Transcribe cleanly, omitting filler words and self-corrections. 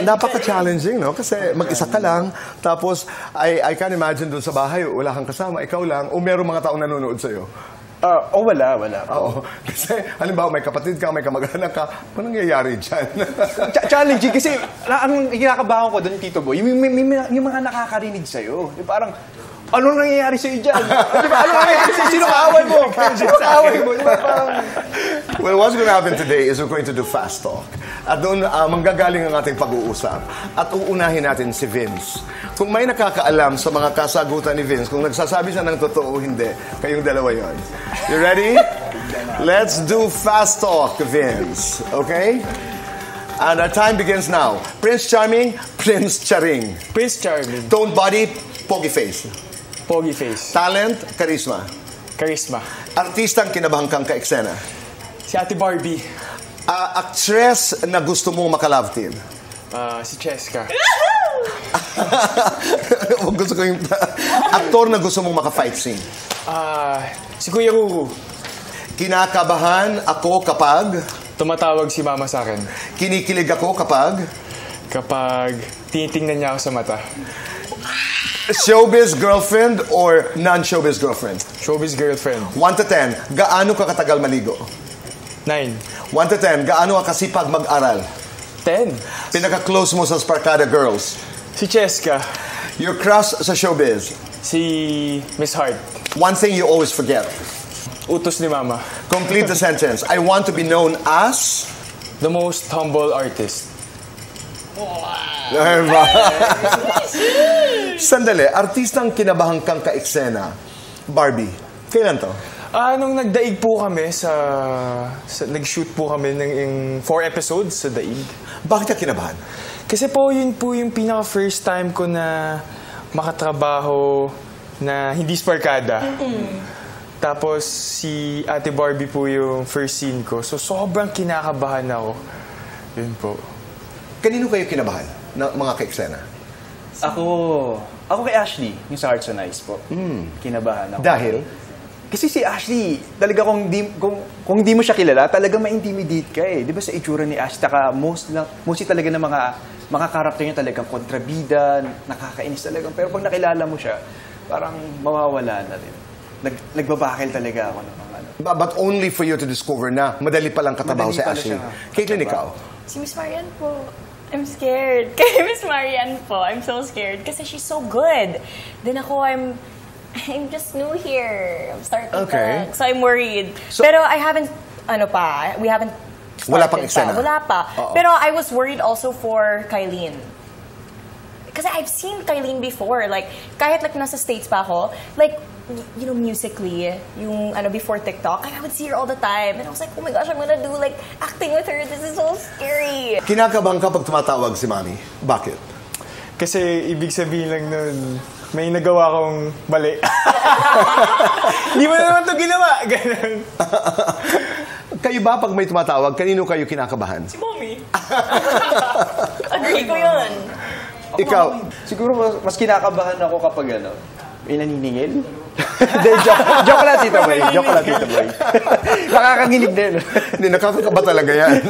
Napaka-challenging, no? Kasi mag-isa ka lang, tapos I can imagine doon sa bahay, wala kang kasama, ikaw lang, o merong mga taong nanonood sa'yo. Wala. Oo. Kasi, halimbawa, may kapatid ka, may kamag-anak ka, ano nangyayari dyan? Challenging kasi ang kinakabahan ko doon, Tito Boy, yung mga nakakarinig sa'yo. Parang, ano nangyayari sa'yo dyan? Ano nangyayari sa'yo? Sino kaaway mo? Sino kaaway mo? Well, what's going to happen today is we're going to do fast talk. At doon, manggagaling ang ating pag-uusap. At uunahin natin si Vince. Kung may nakakaalam sa mga kasagutan ni Vince, kung nagsasabi siya ng totoo o hindi, kayong dalawa yon. You ready? Let's do fast talk, Vince. Okay? And our time begins now. Prince Charming, Prince Charing. Prince Charming. Toned body, pogi face. Pogi face. Talent, charisma. Charisma. Artistang kinabahang kang ka-eksena. Si Ate Barbie. Actress na gusto mong maka-love team. Si Cheska. Gusto ko yung... Aktor na gusto mong maka-fight scene. Si Kuya Ruru. Kinakabahan ako kapag... Tumatawag si Mama sa akin. Kinikilig ako kapag... Kapag tinitingnan niya ako sa mata. Showbiz girlfriend or non-showbiz girlfriend? Showbiz girlfriend. 1 to 10, gaano ka katagal maligo? 9. 1 to 10, gaano ka kasipag mag-aral? 10. Pinaka-close mo sa Sparkada Girls? Si Cheska. Your crush sa showbiz? Si Miss Hart. One thing you always forget? Utos ni Mama. Complete the sentence. I want to be known as... The most humble artist. Sandali, artistang kinabahang kang ka-eksena. Barbie, kailan to? Nung nagdaig po kami nag-shoot po kami ng 4 episodes sa Daig. Bakit ka kinabahan? Kasi po yun po yung pinaka-first time ko na makatrabaho na hindi Sparkada. Tapos si Ate Barbie po yung first scene ko. So sobrang kinakabahan ako. Yun po. Kanino kayo kinabahan ng mga ka-eksena? Ako kay Ashley, yung sa Hearts on Ice po. Kinabahan ako. Dahil? Kasi si Ashley, talaga kung di mo siya kilala, talaga ma-intimidate ka eh. Di ba sa itsura ni Ashley, mostly talaga ng mga karakter niya talagang kontrabida, nakakainis talagang. Pero pag nakilala mo siya, parang mawawala na rin. Nagbabakil talaga ako ng mga ano. But only for you to discover na madali palang katabaho si Ashley. Caitlyn, ikaw? Si Miss Marian po. I'm scared. Kay Miss Marian po, I'm so scared kasi she's so good. Then ako, I'm just new here. I'm starting back. So I'm worried. So, pero I haven't, we haven't started. Wala pang eksena? Wala pa. Pero I was worried also for Kylene. Kasi I've seen Kylene before. Like, kahit nasa States pa ako, like, you know, musically, yung before TikTok, I would see her all the time. And I was like, oh my gosh, I'm gonna do like acting with her. This is so scary. Kinakabahan ka pag tumatawag si Mami. Bakit? Kasi ibig sabihin lang nun, may nagawa akong mali. Hindi mo naman ito ginawa. Ganun. Kayo ba pag may tumatawag, kanino kayo kinakabahan? Si Mommy. Agree ko yun. Ikaw? Siguro mas kinakabahan ako kapag may naniningil. Joke lang, Tito Boy. Joke lang, Tito Boy. Nakakanginig din. Hindi, nakakakaba talaga yan.